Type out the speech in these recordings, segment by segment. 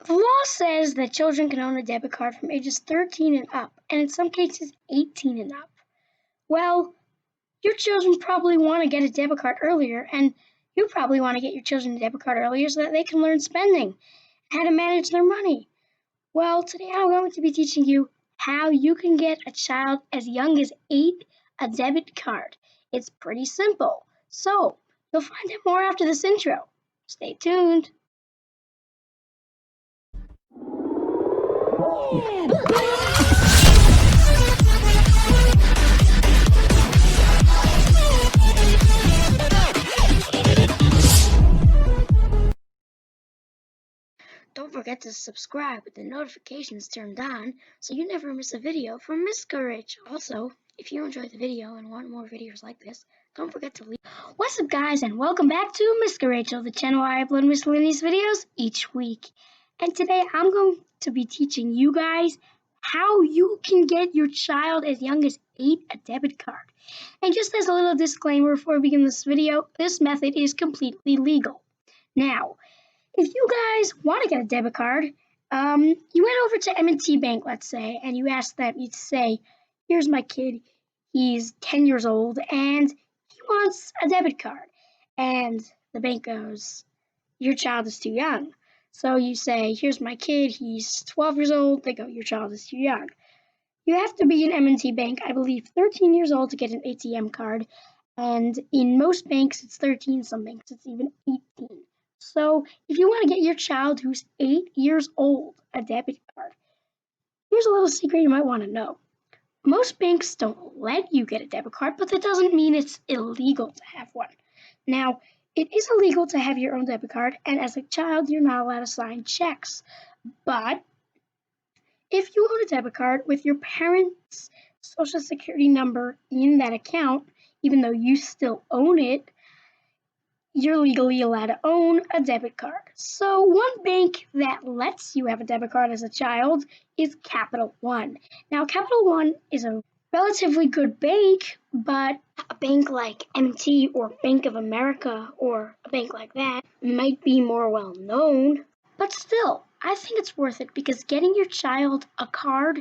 The law says that children can own a debit card from ages 13 and up, and in some cases 18 and up. Well, your children probably want to get a debit card earlier, and you probably want to get your children a debit card earlier so that they can learn spending, how to manage their money. Well, today I'm going to be teaching you how you can get a child as young as 8 a debit card. It's pretty simple. So, you'll find out more after this intro. Stay tuned. Don't forget to subscribe with the notifications turned on so you never miss a video from Miss Rachel. Also, if you enjoyed the video and want more videos like this, don't forget to leave. What's up, guys, and welcome back to Miss Rachel, the channel where I upload miscellaneous videos each week. And today I'm going to be teaching you guys how you can get your child as young as 8 a debit card. And just as a little disclaimer before we begin this video, this method is completely legal. Now, if you guys want to get a debit card, you went over to M&T Bank, let's say, and you asked them, you'd say, here's my kid, he's 10 years old, and he wants a debit card. And the bank goes, your child is too young. So you say, here's my kid, he's 12 years old. They go, your child is too young. You have to be an M&T Bank, I believe, 13 years old to get an ATM card. And in most banks, it's 13. Some banks, it's even 18. So if you want to get your child who's 8 years old a debit card, here's a little secret you might want to know. Most banks don't let you get a debit card, but that doesn't mean it's illegal to have one. Now, it is illegal to have your own debit card, and as a child, you're not allowed to sign checks. But if you own a debit card with your parents' social security number in that account, even though you still own it, you're legally allowed to own a debit card. So one bank that lets you have a debit card as a child is Capital One. Now, Capital One is a relatively good bank, but a bank like M&T or Bank of America or a bank like that might be more well known. But still, I think it's worth it because getting your child a card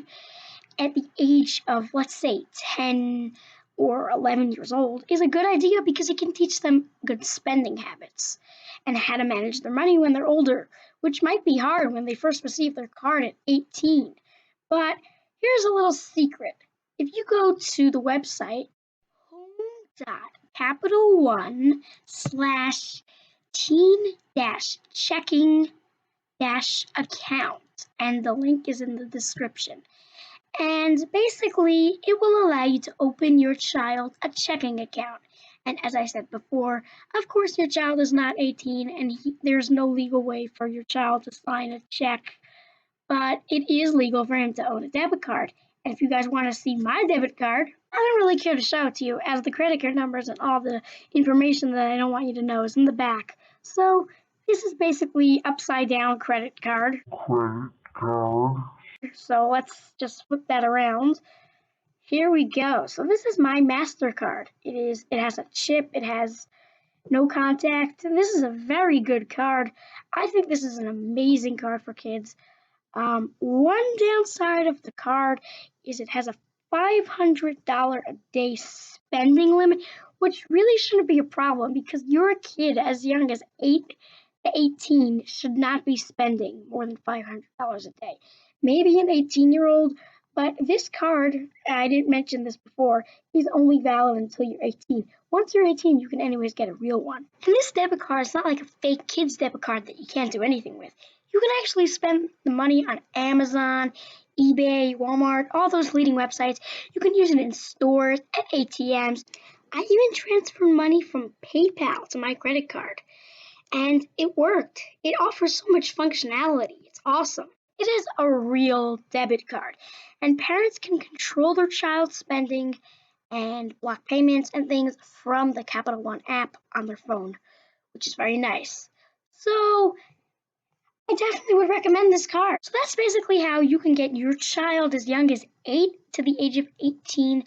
at the age of, let's say, 10 or 11 years old is a good idea because it can teach them good spending habits and how to manage their money when they're older, which might be hard when they first receive their card at 18. But here's a little secret. If you go to the website home.capitalone/teen-checking-account, and the link is in the description. And basically, it will allow you to open your child a checking account. And as I said before, of course your child is not 18 and there's no legal way for your child to sign a check, but it is legal for him to own a debit card. And if you guys want to see my debit card, I don't really care to show it to you as the credit card numbers and all the information that I don't want you to know is in the back. So this is basically upside down credit card. So let's just flip that around. Here we go. So this is my MasterCard. It has a chip, it has no contact, and this is a very good card. I think this is an amazing card for kids. One downside of the card is it has a $500 a day spending limit, which really shouldn't be a problem because your kid as young as 8 to 18 should not be spending more than $500 a day. Maybe an 18-year-old, but this card, I didn't mention this before, is only valid until you're 18. Once you're 18, you can anyways get a real one. And this debit card is not like a fake kid's debit card that you can't do anything with. You can actually spend the money on Amazon, eBay, Walmart, all those leading websites. You can use it in stores, at ATMs. I even transferred money from PayPal to my credit card. And it worked. It offers so much functionality. It's awesome. It is a real debit card, and parents can control their child's spending and block payments and things from the Capital One app on their phone, which is very nice. So I definitely would recommend this card. So that's basically how you can get your child as young as 8 to the age of 18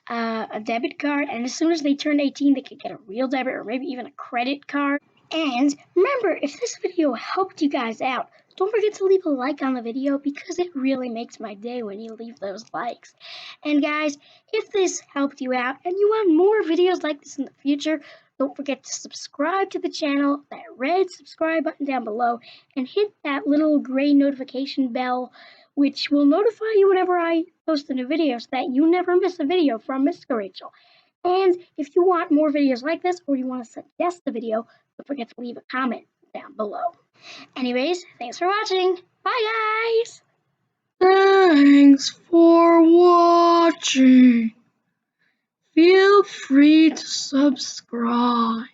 a debit card, and as soon as they turn 18, they can get a real debit or maybe even a credit card. And remember, if this video helped you guys out, Don't forget to leave a like on the video because it really makes my day when you leave those likes. And guys, if this helped you out and you want more videos like this in the future, don't forget to subscribe to the channel, that red subscribe button down below, and hit that little gray notification bell, which will notify you whenever I post a new video so that you never miss a video from Mr. Rachel. And if you want more videos like this or you want to suggest a video, don't forget to leave a comment down below. Anyways, thanks for watching. Bye, guys! Thanks for watching. Feel free to subscribe.